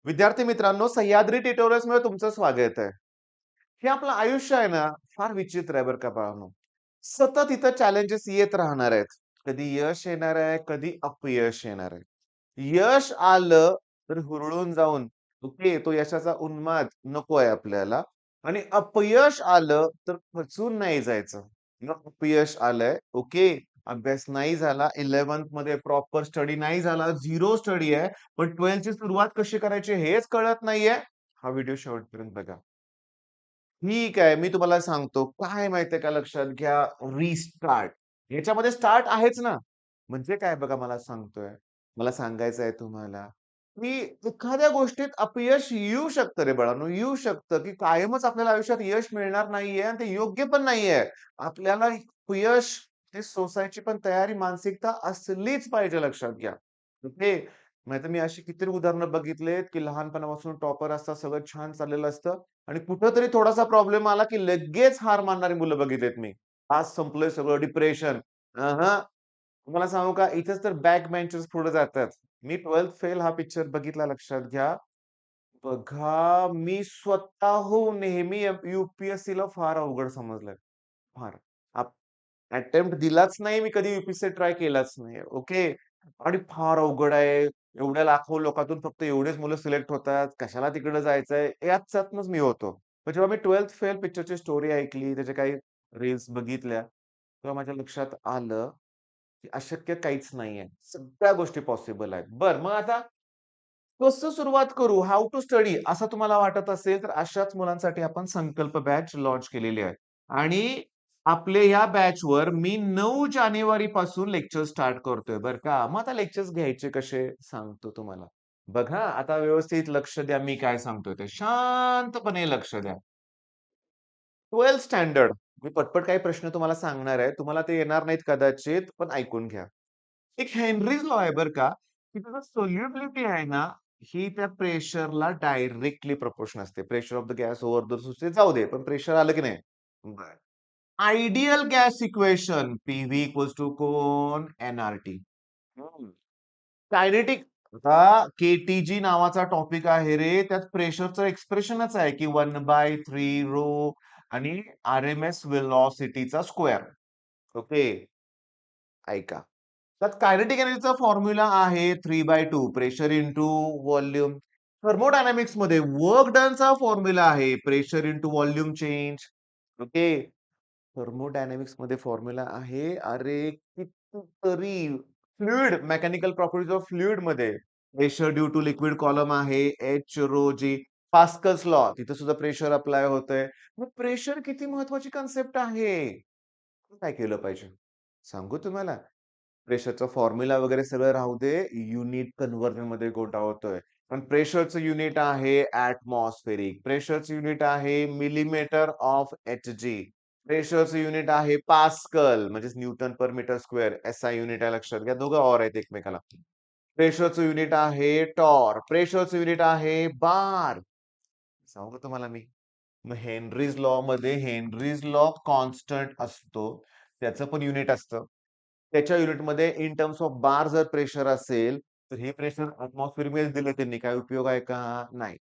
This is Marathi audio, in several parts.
विद्यार्थी मित्रांनो, सह्याद्री ट्युटोरियल्समध्ये तुमचं स्वागत आहे. हे आपलं आयुष्य आहे ना, फार विचित्र आहे बरं का बाळांनो. सतत इथं चॅलेंजेस येत राहणार आहेत. कधी यश येणार आहे, कधी अपयश येणार आहे. यश आलं तर हुरळून जाऊन ओके, तो यशाचा उन्माद नको आहे आपल्याला आणि अपयश आलं तर खचून नाही जायचं. मग अपयश आलंय, ओके, अभ्यास नाही झाला, 11th मध्ये प्रॉपर स्टडी नाही झाला, झिरो स्टडी आहे. पण 12th ची सुरुवात कशी करायची हेच कळत नाहीये. हा व्हिडिओ शेवटपर्यंत बघा. ठीक आहे, मी तुम्हाला सांगतो. काय माहितीये का लक्षात घ्या, रिस्टार्ट. ह्याच्यामध्ये स्टार्ट आहेच ना. म्हणजे काय बघा मला सांगतोय. मला सांगायचं आहे तुम्हाला, की एखाद्या गोष्टीत अपयश येऊ शकतं रे बाळांनो, येऊ शकतं, की कायमच आपल्याला आयुष्यात यश मिळणार नाहीये आणि ते योग्य पण नाहीये. आपल्याला अपयश ते सोसायची पण तयारी, मानसिकता असलीच पाहिजे लक्षात घ्या. ओके. नाहीतर मी अशी कितीतरी उदाहरणं बघितलेत, की लहानपणापासून टॉपर असतात, सगळं छान चाललेलं असतं आणि कुठेतरी थोडासा प्रॉब्लेम आला, की लगेच हार मानणारी मुलं बघितलीत मी. आज संपलंय सगळं डिप्रेशन. तुम्हाला सांगू का इथेच तर बॅक बेंचर्स पुढे जातात. मी 12th फेल हा पिक्चर बघितला लक्षात घ्या. बघा मी स्वतःहून नेहमी यू-पी-एस-सीला फार अवघड समजलंय. फार. अटेम्प्ट दिलाच नाही मी कधी यू ट्राय केलाच नाही. ओके. आणि फार अवघड आहे. एवढ्या लाखो लोकातून फक्त एवढेच मुलं सिलेक्ट होतात. कशाला तिकडे जायचंय? याच्यातनच मी होतो. पण जेव्हा मी 12th फेल पिक्चरची स्टोरी ऐकली, त्याच्या काही रील्स बघितल्या, तेव्हा माझ्या लक्षात आलं, की अशक्य काहीच नाहीये. सगळ्या गोष्टी पॉसिबल आहेत. बरं, मग आता कसं सुरुवात करू? हाऊ टू स्टडी असं तुम्हाला वाटत असेल, तर अशाच मुलांसाठी आपण संकल्प बॅच लॉन्च केलेली आहे. आणि आपल्या या बॅचवर मी 9 जानेवारी पासून लेक्चर स्टार्ट करतोय बरं का. मग आता लेक्चर्स घ्यायचे कसे सांगतो तुम्हाला. बघा आता व्यवस्थित लक्ष द्या मी काय सांगतोय ते. शांतपणे लक्ष द्या. 12th standard. मी पटपट काही प्रश्न तुम्हाला सांगणार आहे. तुम्हाला ते येणार नाहीत कदाचित, पण ऐकून घ्या. एक हेनरीज लॉ आहे बरं का, की त्याचं सोल्युबिलिटी आहे ना, ही त्या प्रेशरला डायरेक्टली प्रोपोर्शनल असते. Pressure of the gas over the source जाऊ दे, पण प्रेशर आलं की नाही? बरं. Ideal gas equation PV equals to कोण? एनआरटी. हं. कायनेटिक आता केटीजी नावाचा टॉपिक आहे रे, त्यात प्रेशरचं एक्सप्रेशनच आहे, की 1/3 रो आणि आरएमएस वेलॉसिटीचा स्क्वेअर. ओके. ऐका. त्यात कायनेटिक एनर्जीचा फॉर्म्युला आहे 3/2 प्रेशर इंटू व्हॉल्यूम. थर्मोडायनामिक्समध्ये वर्क डनचा फॉर्म्युला आहे pressure into volume change. Okay. थर्मोडायनामिक्समध्ये फॉर्म्युला आहे अरे कितीतरी फ्लुइड मेकॅनिकल प्रॉपर्टीज ऑफ फ्लुइडमध्ये pressure due to liquid column आहे h rho g. Pascal's law तिथे सुद्धा प्रेशर अप्लाय होतंय. मग प्रेशर किती महत्वाची कन्सेप्ट आहे. काय केलं पाहिजे? सांगू तुम्हाला? प्रेशरचा फॉर्म्युला वगैरे सगळं राहू दे. युनिट कन्व्हर्जनमध्ये गोटा होतोय. पण प्रेशरचं युनिट आहे एटमॉस्फेरिक. प्रेशरचं युनिट आहे मिलीमीटर ऑफ एचजी. प्रेशरचं युनिट आहे पास्कल म्हणजेच न्यूटन पर मीटर स्क्वेअर. एसआय युनिट आहे लक्षात घ्या. दोघं ऑर आहेत एकमेकाला. प्रेशरचं युनिट आहे टॉर. प्रेशरचं युनिट आहे बार. सांगू का तुम्हाला मी? मग हेनरीज लॉ मध्ये हेनरीज लॉ कॉन्स्टंट असतो. त्याचं पण युनिट असतं. त्याच्या युनिटमध्ये इन टर्म्स ऑफ बार जर प्रेशर असेल, तर हे प्रेशर ॲटमॉस्फिअरमध्ये दिलं त्यांनी. काय उपयोग आहे का? नाही.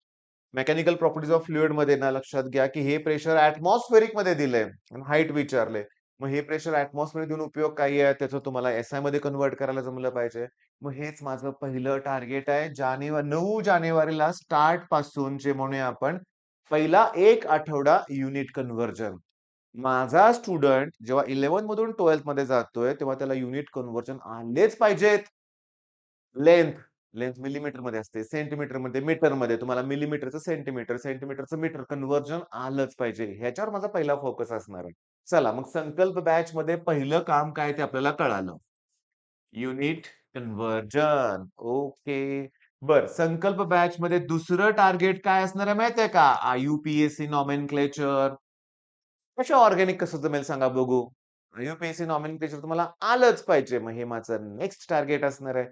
मेकॅनिकल प्रॉपर्टीज ऑफ फ्लुइडमध्ये ना लक्षात घ्या, की हे प्रेशर ॲटमॉस्फिअरिकमध्ये दिलंय आणि हाईट विचारले. मग हे प्रेशर ॲटमॉस्फिअर देऊन उपयोग काय आहे? त्याचं तुम्हाला एसआय मध्ये कन्व्हर्ट करायला जमलं पाहिजे. मग हेच माझं पहिलं टार्गेट आहे. 9 जानेवारीला स्टार्ट पासून जे म्हणूया आपण, पहिला 1 आठवडा युनिट कन्व्हर्जन. माझा स्टुडंट जेव्हा 11th मधून 12th मध्ये जातोय, तेव्हा त्याला युनिट कन्व्हर्जन आलेच पाहिजेत. लेंथ, लेंथ मिलीमीटरमध्ये असते, सेंटीमीटरमध्ये, मीटरमध्ये. तुम्हाला मिलीमीटरचं सेंटीमीटर, सेंटीमीटरचं मीटर कन्व्हर्जन आलंच पाहिजे. ह्याच्यावर माझा पहिला फोकस असणार आहे. चला मग संकल्प बॅचमध्ये पहिलं काम काय ते आपल्याला कळालं. Unit conversion. ओके. बरं, संकल्प बॅचमध्ये दुसरं टार्गेट काय असणार आहे माहिती आहे का? UPSC nomenclature. कशा ऑर्गॅनिक कसं जमेल सांगा बघू? यूपीएससी नॉमेनक्लेचर तुम्हाला आलंच पाहिजे. मग हे माझं नेक्स्ट टार्गेट असणार आहे.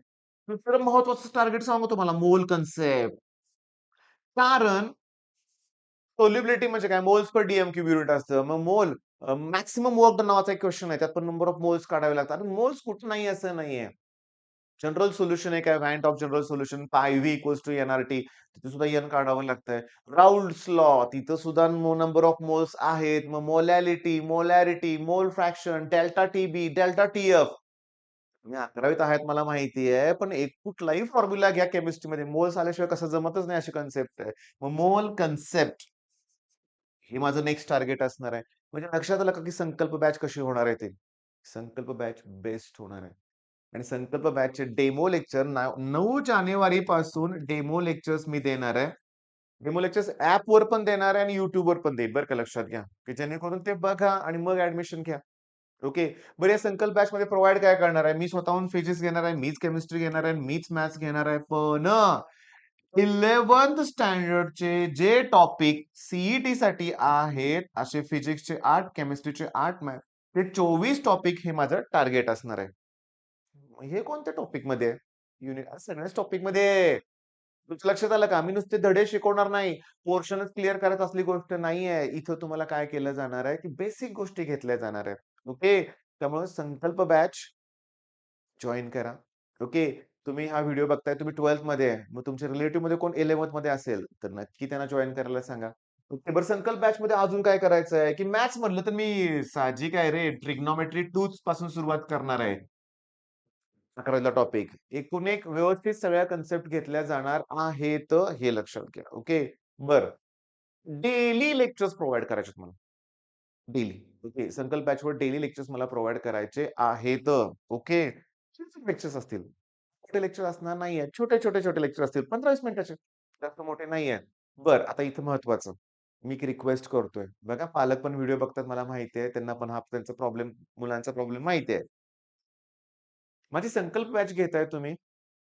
दुसरं महत्वाचं टार्गेट सांगू तुम्हाला मोल कन्सेप्ट. कारण सोल्युबिलिटी म्हणजे काय? मोल्स पर डीएमक्यूब युनिट असतं. मग मोल मॅक्सिमम वर्क डन नावाचा एक क्वेश्चन आहे. त्यात पण नंबर ऑफ मोल्स काढावे लागतात. आणि मोल्स कुठं नाही असं नाहीये. जनरल सोल्युशन एक आहे, व्हॅन्ट ऑफ जनरल सोल्युशन, पाय व्ही इक्वल्स टू एन-आर-टी. तिथे सुद्धा एन काढावं लागतंय. राउल्ट्स लॉ तिथं सुद्धा नंबर ऑफ मोल्स आहेत. मग molality, molarity, mole fraction, delta Tb, delta Tf. तुम्ही 11वीत आहात मला माहिती आहे. पण एक कुठलाही फॉर्म्युला घ्या केमिस्ट्रीमध्ये मोल्स आल्याशिवाय कसं जमतच नाही अशी कन्सेप्ट आहे. मग मोल कन्सेप्ट हे माझं नेक्स्ट टार्गेट असणार आहे. म्हणजे लक्षात आलं का, की संकल्प बॅच कशी होणार आहे ते? संकल्प बॅच बेस्ट होणार आहे. आणि संकल्प बॅचचे डेमो लेक्चर 9 जानेवारी पासून डेमो लेक्चर्स मी देणार आहे. डेमो लेक्चर्स ॲपवर पण देणार आहे आणि YouTubeवर पण देईल बरं का लक्षात घ्या, की जेणेकरून ते बघा आणि मग ॲडमिशन घ्या. ओके. बरं या संकल्प बॅचमध्ये प्रोव्हाईड काय करणार आहे? मी स्वतःहून फिजिक्स घेणार आहे, मीच केमिस्ट्री घेणार आहे, मीच मॅथ्स घेणार आहे. पण 11th स्टँडर्डचे जे टॉपिक सीईटी साठी आहेत, असे फिजिक्सचे 8, केमिस्ट्रीचे 8, मॅथ हे 24 टॉपिक हे माझं टार्गेट असणार आहे. हे कोणत्या टॉपिकमध्ये आहे? सगळ्याच टॉपिकमध्ये आहे. तुमच्या लक्षात आलं का? मी नुसते धडे शिकवणार नाही. पोर्शनच क्लिअर करत असली गोष्ट नाहीये. इथं तुम्हाला काय केलं जाणार आहे, की बेसिक गोष्टी घेतल्या जाणार आहेत. ओके. त्यामुळे संकल्प बॅच जॉइन करा. ओके. तुम्ही हा व्हिडिओ बघताय, तुम्ही 12th मध्ये आहे. मग तुमच्या रिलेटिव्हमध्ये कोण 11th मध्ये असेल, तर नक्की त्यांना जॉइन करायला सांगा. ओके. बरं संकल्प बॅचमध्ये अजून काय करायचं आहे, की मॅथ्स म्हटलं तर मी साहजिक आहे रे, ट्रिग्नॉमेट्री 2 पासून सुरुवात करणार आहे. 11वीला टॉपिक. एकूण एक व्यवस्थित सगळ्या कन्सेप्ट घेतल्या जाणार आहेत, हे लक्षात घ्या. ओके. बरं. डेली लेक्चर्स प्रोव्हाईड करायचे मला. डेली. ओके. संकल्प बॅचवर डेली लेक्चर्स मला प्रोव्हाईड करायचे आहेत. ओके. लेक्चर्स असतील. मोठे लेक्चर असणार नाहीये. छोटे लेक्चर असतील 15-20 मिनिटाचे. जास्त मोठे नाहीयेत. बरं, आता इथं महत्वाचं. मी एक रिक्वेस्ट करतोय. बघा पालक पण व्हिडिओ बघतात मला माहिती आहे. त्यांना पण हा त्यांचा प्रॉब्लेम मुलांचा प्रॉब्लेम माहिती आहे. माझी संकल्प बॅच घेताय तुम्ही.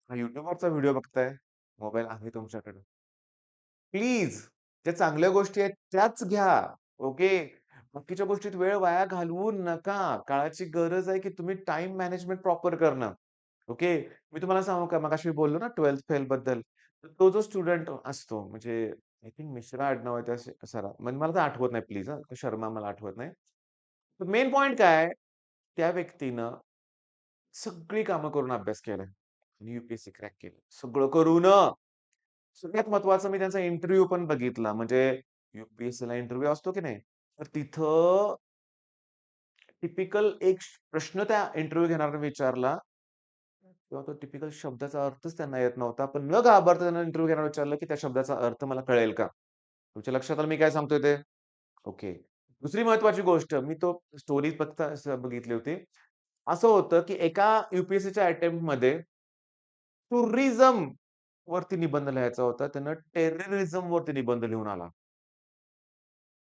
हा YouTubeवरचा व्हिडिओ बघताय. मोबाईल आहे तुमच्याकडे. प्लीज ज्या चांगल्या गोष्टी आहेत त्याच घ्या. ओके. बाकीच्या गोष्टीत वेळ वाया घालवू नका. काळाची गरज आहे की तुम्ही टाईम मॅनेजमेंट प्रॉपर करणं. ओके. मी तुम्हाला सांगू का मगाशी मी ना 12th फेल बद्दल. तर तो जो स्टुडंट असतो म्हणजे आय थिंक मिश्रा आडनाव आहे त्या सरा म्हणजे मला तर आठवत नाही प्लीज हां. शर्मा मला आठवत नाही. मेन पॉइंट काय आहे? त्या व्यक्तीनं सगळी कामं करून अभ्यास केलाय आणि यू-पी-एस-सी क्रॅक केलं. सगळं करून सगळ्यात महत्त्वाचं मी त्यांचा इंटरव्ह्यू पण बघितला. म्हणजे यू-पी-एस-सीला इंटरव्ह्यू असतो की नाही, तर तिथं टिपिकल एक प्रश्न त्या इंटरव्ह्यू घेणाऱ्याने विचारला किंवा तो टिपिकल शब्दाचा अर्थच त्यांना येत नव्हता. पण न घाबरता त्यांना इंटरव्ह्यू घेणाऱ्याने विचारलं, की त्या शब्दाचा अर्थ मला कळेल का? तुमच्या लक्षात आलं मी काय सांगतोय ते? ओके. दुसरी महत्त्वाची गोष्ट मी तो स्टोरी फक्त असं बघितली होती. असं होतं, की एका यू-पी-एस-सीच्या अटेम्प्टमध्ये टुरिझम वरती निबंध लिहायचा होता. त्यानं टेररिझम वरती निबंध लिहून आला.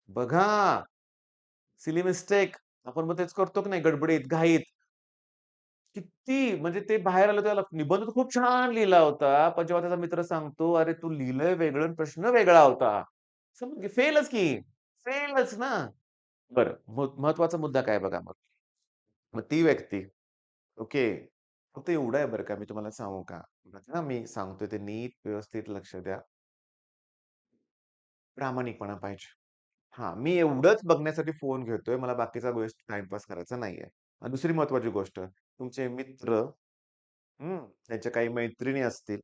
बघा, सिली मिस्टेक. आपण मग तेच करतो की नाही गडबडीत, घाईत. किती म्हणजे ते बाहेर आलं त्याला निबंध तर खूप छान लिहिला होता. पण जेव्हा त्याचा मित्र सांगतो, "अरे, तू लिहिलंय वेगळं आणि प्रश्न वेगळा होता." समज फेलच की. फेलच ना. बरं, महत्वाचा मुद्दा काय बघा मग. मग ती व्यक्ती ओके. फक्त एवढं आहे बरं का, मी तुम्हाला सांगू का? बघा मी सांगतोय ते नीट व्यवस्थित लक्ष द्या. प्रामाणिकपणा पाहिजे. हां, मी एवढंच बघण्यासाठी फोन घेतोय. मला बाकीचा वेस्ट टाईमपास करायचा नाहीये. आणि दुसरी महत्त्वाची गोष्ट, तुमचे मित्र त्यांच्या काही मैत्रिणी असतील,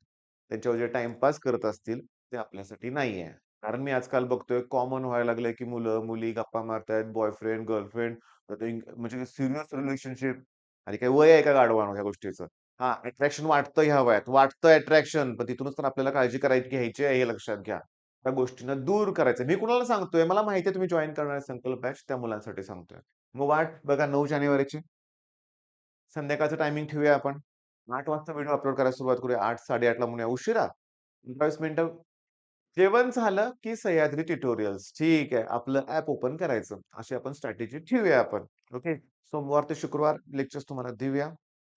त्यांच्यावर जे टाईमपास करत असतील, ते आपल्यासाठी नाहीये. कारण मी आजकाल बघतोय कॉमन व्हायला लागलंय, की मुलं-मुली गप्पा मारतायत, बॉयफ्रेंड, गर्लफ्रेंड म्हणजे सीरियस रिलेशनशिप आणि काही वय आहे का गाढवानो ह्या गोष्टीचं? हां, अट्रॅक्शन वाटतं ह्या वयात, वाटतं अट्रॅक्शन, पण तिथूनच तर आपल्याला काळजी करायची घ्यायची आहे हे लक्षात घ्या. त्या गोष्टींना दूर करायचं. मी कुणाला सांगतोय, मला माहिती आहे तुम्ही जॉइन करणार आहे संकल्प बॅच, त्या मुलांसाठी सांगतोय. मग वाट बघा 9 जानेवारीची. संध्याकाळचं टायमिंग ठेवूया आपण. 8 वाजता व्हिडिओ अपलोड करायला सुरुवात करूया. 8, 8:30 ला म्हणूया. उशिरा? 15-20 मिनिटं. जेवण झालं की सह्याद्री ट्युटोरियल्स. ठीक आहे. आपलं ॲप ओपन करायचं. अशी आपण स्ट्रॅटेजी ठेवूया आपण. ओके. सोमवार ते शुक्रवार लेक्चर्स तुम्हाला देऊया.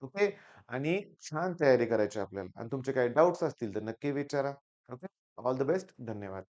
ओके. आणि छान तयारी करायची आपल्याला आणि तुमचे काही डाउट्स असतील तर नक्की विचारा. ओके. All the best. धन्यवाद.